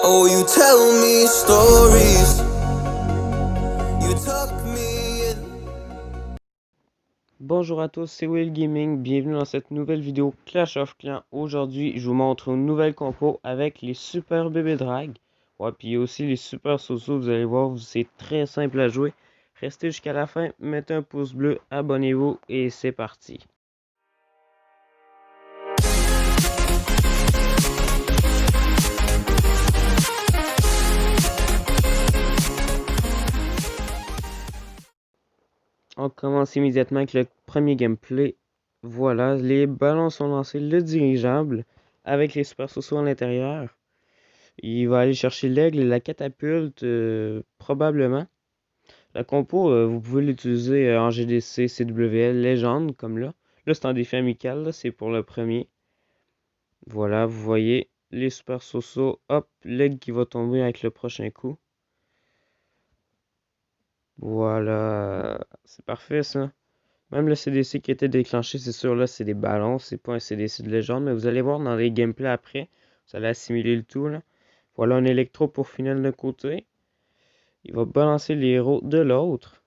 Oh, you tell me stories. You tuck me in. Bonjour à tous, c'est Will Gaming, bienvenue dans cette nouvelle vidéo Clash of Clans. Aujourd'hui, je vous montre une nouvelle compo avec les super bébés drag. Ouais, puis aussi les super sosos, vous allez voir, c'est très simple à jouer. Restez jusqu'à la fin, mettez un pouce bleu, abonnez-vous et c'est parti. On commence immédiatement avec le premier gameplay. Voilà, les ballons sont lancés, le dirigeable avec les super sosos à l'intérieur. Il va aller chercher l'aigle et la catapulte, probablement. La compo, vous pouvez l'utiliser en GDC, CWL, légende, comme là. Là, c'est en défi amical, là, c'est pour le premier. Voilà, vous voyez les super sosos. Hop, l'aigle qui va tomber avec le prochain coup. Voilà, c'est parfait ça. Même le CDC qui était déclenché, c'est sûr, là, c'est des ballons, c'est pas un CDC de légende, mais vous allez voir dans les gameplays après, vous allez assimiler le tout, là. Voilà un électro pour finir de côté. Il va balancer les héros de l'autre.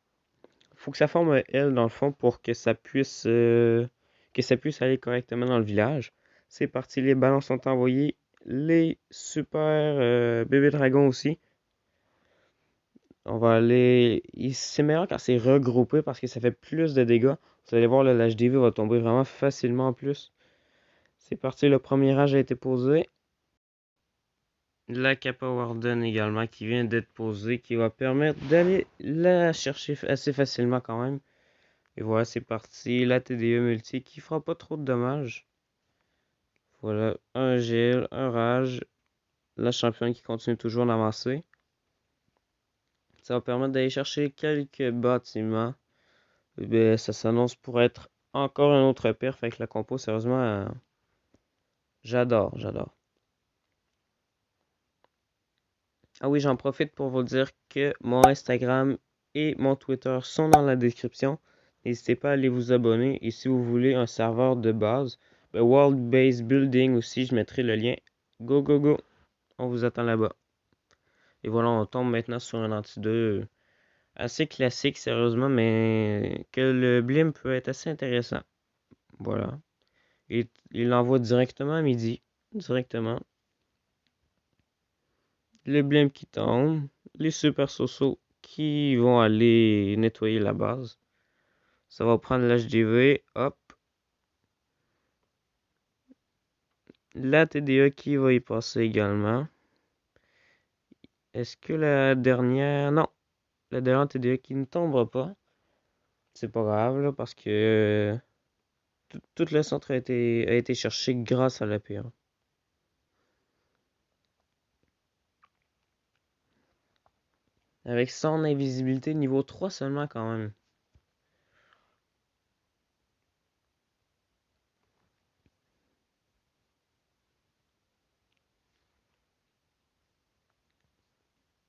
Faut que ça forme un L dans le fond pour que ça puisse aller correctement dans le village. C'est parti, les ballons sont envoyés. Les super bébés dragons aussi. On va aller. C'est meilleur quand c'est regroupé parce que ça fait plus de dégâts. Vous allez voir, l'HDV va tomber vraiment facilement en plus. C'est parti, le premier rage a été posé. La Kappa Warden également qui vient d'être posée, qui va permettre d'aller la chercher assez facilement quand même. Et voilà, c'est parti. La TDE multi qui fera pas trop de dommages. Voilà, un gel, un rage. La championne qui continue toujours d'avancer. Ça va permettre d'aller chercher quelques bâtiments. Et bien, ça s'annonce pour être encore un autre perf avec la compo. Sérieusement, j'adore. Ah oui, j'en profite pour vous dire que mon Instagram et mon Twitter sont dans la description. N'hésitez pas à aller vous abonner. Et si vous voulez un serveur de base, World Base Building aussi, je mettrai le lien. Go, go, go. On vous attend là-bas. Et voilà, on tombe maintenant sur un anti-2 assez classique, sérieusement, mais que le blim peut être assez intéressant. Voilà. Et il l'envoie directement à midi. Directement. Le blim qui tombe. Les super sosos qui vont aller nettoyer la base. Ça va prendre l'HDV. Hop. La TDE qui va y passer également. Est-ce que la dernière... Non. La dernière TDE qui ne tombera pas. C'est pas grave, là, parce que tout le centre a été cherché grâce à la PR. Avec son invisibilité niveau 3 seulement quand même.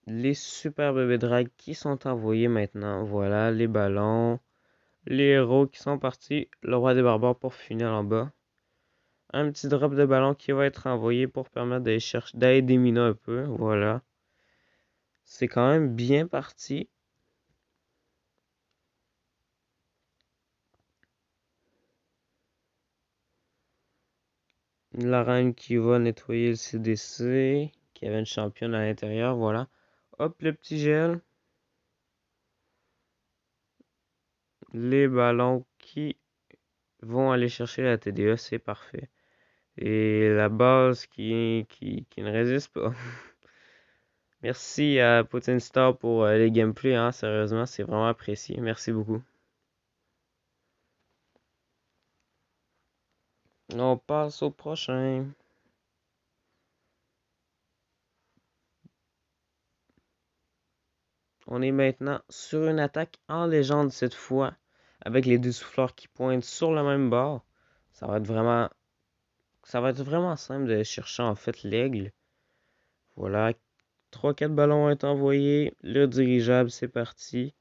Les super bébés drag qui sont envoyés maintenant. Voilà, les ballons. Les héros qui sont partis. Le roi des barbares pour finir en bas. Un petit drop de ballon qui va être envoyé pour permettre d'aller déminer un peu. Voilà. C'est quand même bien parti. La reine qui va nettoyer le CDC. Qui avait une championne à l'intérieur. Voilà. Hop, le petit gel. Les ballons qui vont aller chercher la TDE, c'est parfait. Et la base qui ne résiste pas. Merci à Poutine Star pour les gameplays, hein, sérieusement, c'est vraiment apprécié. Merci beaucoup. On passe au prochain. On est maintenant sur une attaque en légende cette fois, avec les deux souffleurs qui pointent sur le même bord. Ça va être vraiment, ça va être vraiment simple de chercher en fait l'aigle. Voilà, 3-4 ballons ont été envoyés. Le dirigeable, c'est parti.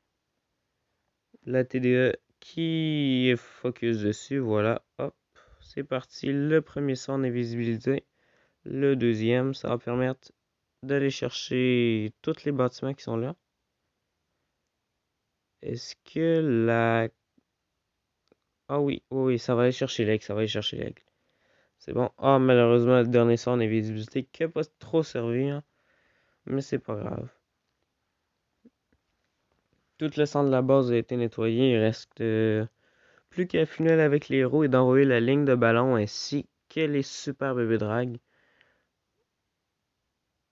La TDE qui est focus dessus. Voilà, hop, c'est parti. Le premier sort en invisibilité. Le deuxième, ça va permettre d'aller chercher tous les bâtiments qui sont là. Est-ce que la... Ah oui, oui, ça va aller chercher l'aigle, ça va aller chercher l'aigle. C'est bon. Ah, malheureusement, le dernier sort d'invisibilité qui n'a pas trop servi, hein. Mais c'est pas grave. Tout le centre de la base a été nettoyé. Il reste plus qu'à finir avec les héros et d'envoyer la ligne de ballon ainsi que les super bébés drag.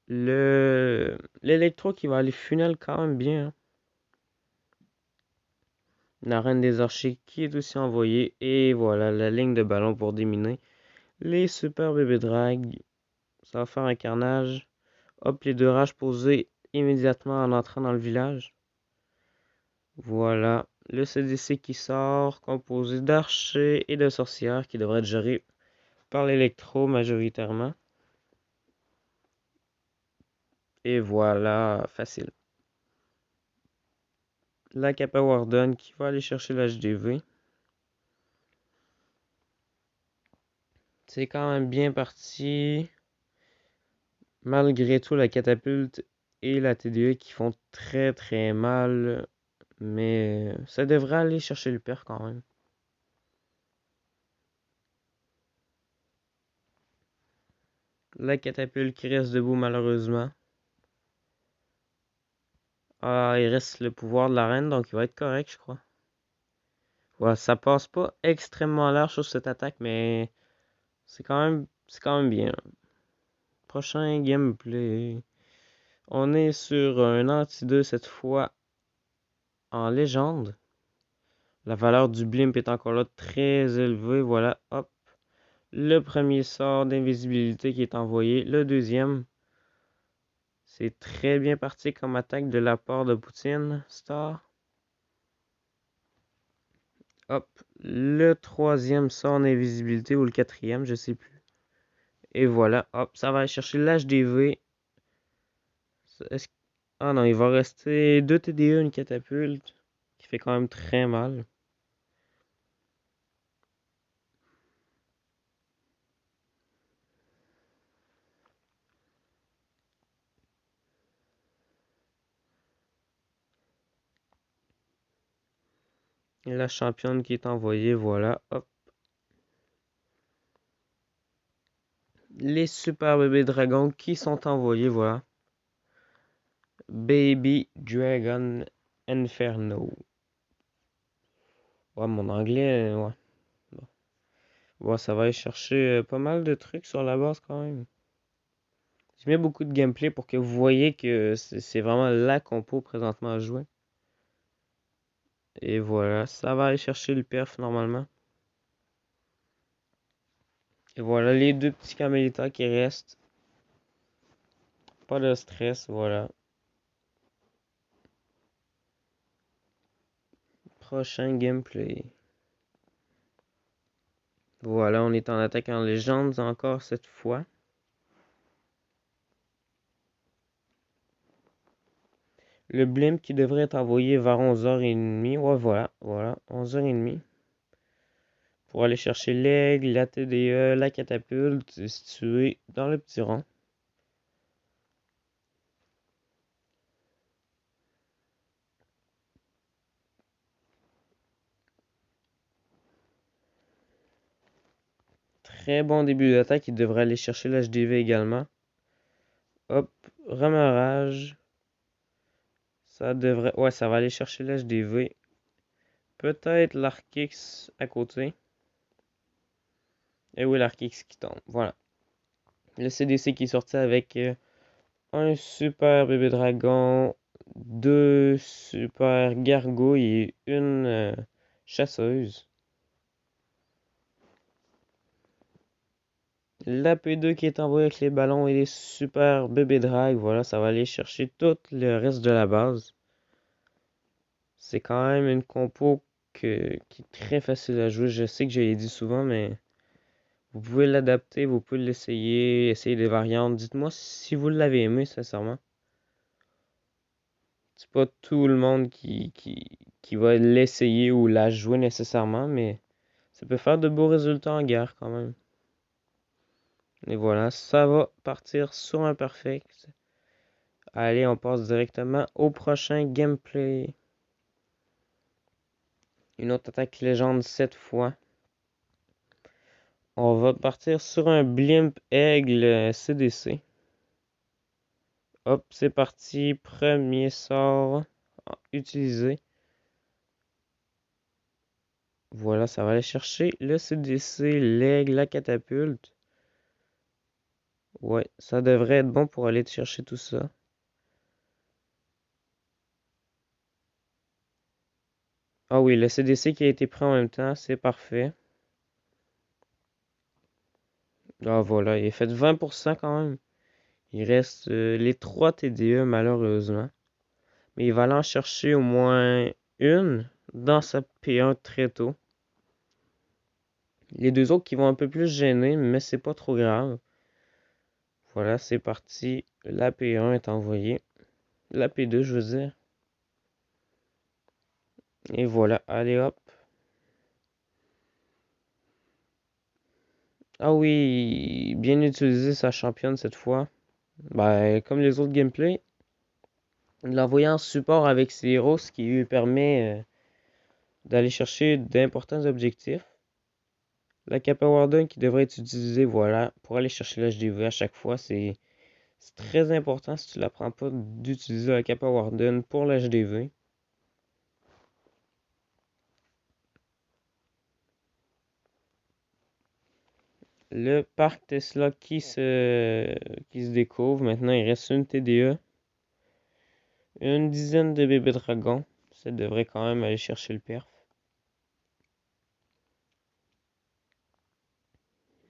L'électro qui va aller funnel quand même bien, hein. La reine des archers qui est aussi envoyée. Et voilà, la ligne de ballon pour déminer. Les super bébés drag. Ça va faire un carnage. Hop, les deux rages posées immédiatement en entrant dans le village. Voilà, le CDC qui sort, composé d'archers et de sorcières qui devrait être géré par l'électro majoritairement. Et voilà, facile. La Kappa Warden qui va aller chercher l'HDV. C'est quand même bien parti. Malgré tout, la catapulte et la TDE qui font très très mal. Mais ça devrait aller chercher le père quand même. La catapulte qui reste debout malheureusement. Ah, il reste le pouvoir de la reine, donc il va être correct, je crois. Ouais, ça passe pas extrêmement large sur cette attaque, mais c'est quand même bien. Prochain gameplay. On est sur un anti-2 cette fois en légende. La valeur du blimp est encore là très élevée. Voilà, hop. Le premier sort d'invisibilité qui est envoyé. Le deuxième. C'est très bien parti comme attaque de la part de Poutine. Star. Hop. Le troisième sort d'invisibilité ou le quatrième, je sais plus. Et voilà, hop, ça va aller chercher l'HDV. Ah non, il va rester 2 TDE, une catapulte, qui fait quand même très mal. Et la championne qui est envoyée, voilà, hop. Les super bébés dragons qui sont envoyés, voilà. Baby Dragon Inferno. Ouais, mon anglais, ouais. Bon. Ouais, ça va aller chercher pas mal de trucs sur la base quand même. J'ai mis beaucoup de gameplay pour que vous voyez que c'est vraiment la compo présentement à jouer. Et voilà, ça va aller chercher le perf normalement. Et voilà les deux petits camélitas qui restent. Pas de stress, voilà. Prochain gameplay. Voilà, on est en attaque en légende encore cette fois. Le blimp qui devrait être envoyé vers 11h30. Ouais, voilà, 11h30. Pour aller chercher l'aigle, la TDE, la catapulte, située dans le petit rond. Très bon début d'attaque, il devrait aller chercher l'HDV également. Hop, remarrage. Ça devrait... Ouais, ça va aller chercher l'HDV. Peut-être l'Arkix à côté. Et oui, l'Arkix qui tombe. Voilà. Le CDC qui est sorti avec un super bébé dragon, deux super gargouilles et une chasseuse. La P2 qui est envoyée avec les ballons et les super bébés drag. Voilà, ça va aller chercher tout le reste de la base. C'est quand même une compo qui est très facile à jouer. Je sais que je l'ai dit souvent, mais vous pouvez l'adapter, vous pouvez l'essayer, essayer des variantes. Dites-moi si vous l'avez aimé, sincèrement. C'est pas tout le monde qui va l'essayer ou la jouer nécessairement, mais ça peut faire de beaux résultats en guerre quand même. Et voilà, ça va partir sur un perfect. Allez, on passe directement au prochain gameplay. Une autre attaque légende cette fois. On va partir sur un blimp aigle CDC. Hop, c'est parti. Premier sort utilisé. Voilà, ça va aller chercher le CDC, l'aigle, la catapulte. Ouais, ça devrait être bon pour aller chercher tout ça. Ah oui, le CDC qui a été pris en même temps, c'est parfait. Ah voilà, il est fait 20% quand même. Il reste les 3 TDE malheureusement. Mais il va aller en chercher au moins une dans sa P1 très tôt. Les deux autres qui vont un peu plus gêner, mais c'est pas trop grave. Voilà, c'est parti. La P1 est envoyée. La P2, je veux dire. Et voilà, allez hop. Ah oui, bien utilisé sa championne cette fois. Ben, comme les autres gameplays, il l'a envoyé en support avec ses héros, ce qui lui permet d'aller chercher d'importants objectifs. La Kappa Warden qui devrait être utilisée, voilà, pour aller chercher l'HDV à chaque fois, c'est très important si tu ne la prends pas d'utiliser la Kappa Warden pour l'HDV. Le parc Tesla qui se découvre. Maintenant, il reste une TDE. Une dizaine de bébés dragons. Ça devrait quand même aller chercher le perf.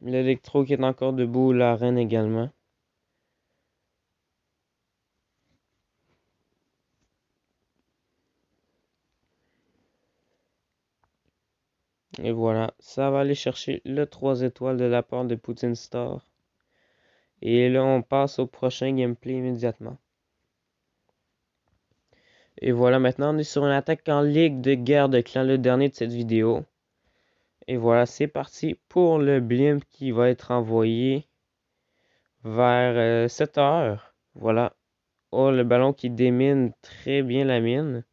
L'électro qui est encore debout. La reine également. Et voilà. Ça va aller chercher le 3 étoiles de la part de Poutine Star. Et là, on passe au prochain gameplay immédiatement. Et voilà, maintenant on est sur une attaque en ligue de guerre de clans, le dernier de cette vidéo. Et voilà, c'est parti pour le blimp qui va être envoyé vers 7 heures. Voilà. Oh, le ballon qui démine très bien la mine.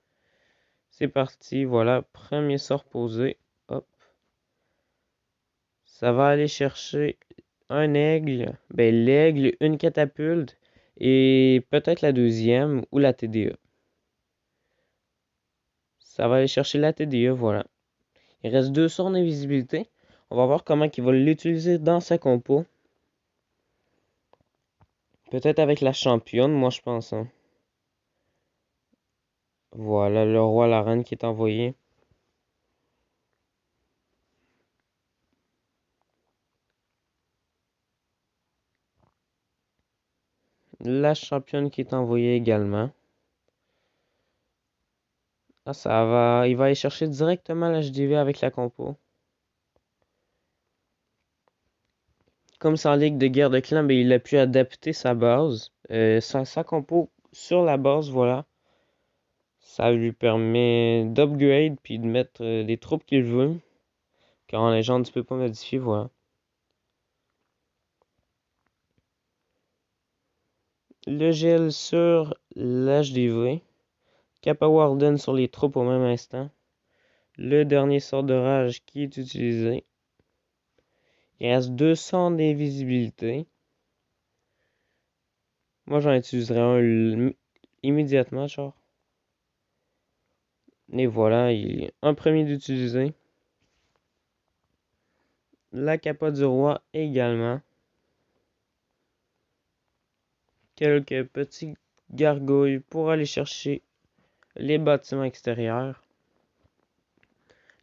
C'est parti, voilà, premier sort posé. Hop. Ça va aller chercher un aigle. Ben, l'aigle, une catapulte et peut-être la deuxième ou la TDE. Ça va aller chercher la TDE, voilà. Il reste 2 sorts d'invisibilité. On va voir comment il va l'utiliser dans sa compo. Peut-être avec la championne, moi je pense. Hein. Voilà, le roi, la reine qui est envoyé. La championne qui est envoyée également. Ah, ça va. Il va aller chercher directement l'HDV avec la compo. Comme c'est en ligue de guerre de clans, ben, il a pu adapter sa base. Sa compo sur la base, voilà. Ça lui permet d'upgrade puis de mettre les troupes qu'il veut. Car en légende, tu peux pas modifier, voilà. Le gel sur l'HDV. Kappa Warden sur les troupes au même instant. Le dernier sort de rage qui est utilisé. Il reste 200 d'invisibilité. Moi, j'en utiliserai un immédiatement, genre. Et voilà, il est un premier d'utiliser. La capa du roi également. Quelques petits gargouilles pour aller chercher les bâtiments extérieurs.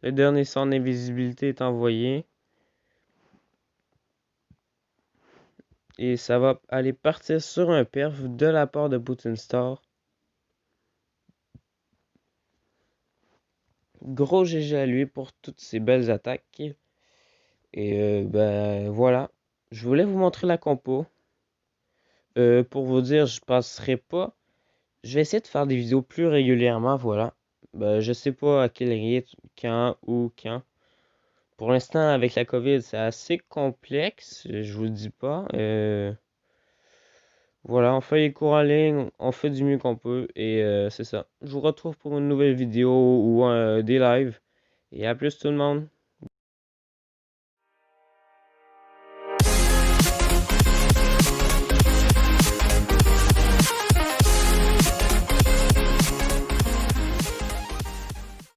Le dernier sort d'invisibilité est envoyé. Et ça va aller partir sur un perf de la part de Poutine Star. Gros GG à lui pour toutes ces belles attaques. Et ben voilà. Je voulais vous montrer la compo. Pour vous dire, je passerai pas. Je vais essayer de faire des vidéos plus régulièrement, voilà. Ben, je sais pas à quel rythme, quand, où, quand. Pour l'instant, avec la COVID, c'est assez complexe, je vous le dis pas. Voilà, on fait les cours en ligne, on fait du mieux qu'on peut et c'est ça. Je vous retrouve pour une nouvelle vidéo ou des lives. Et à plus tout le monde.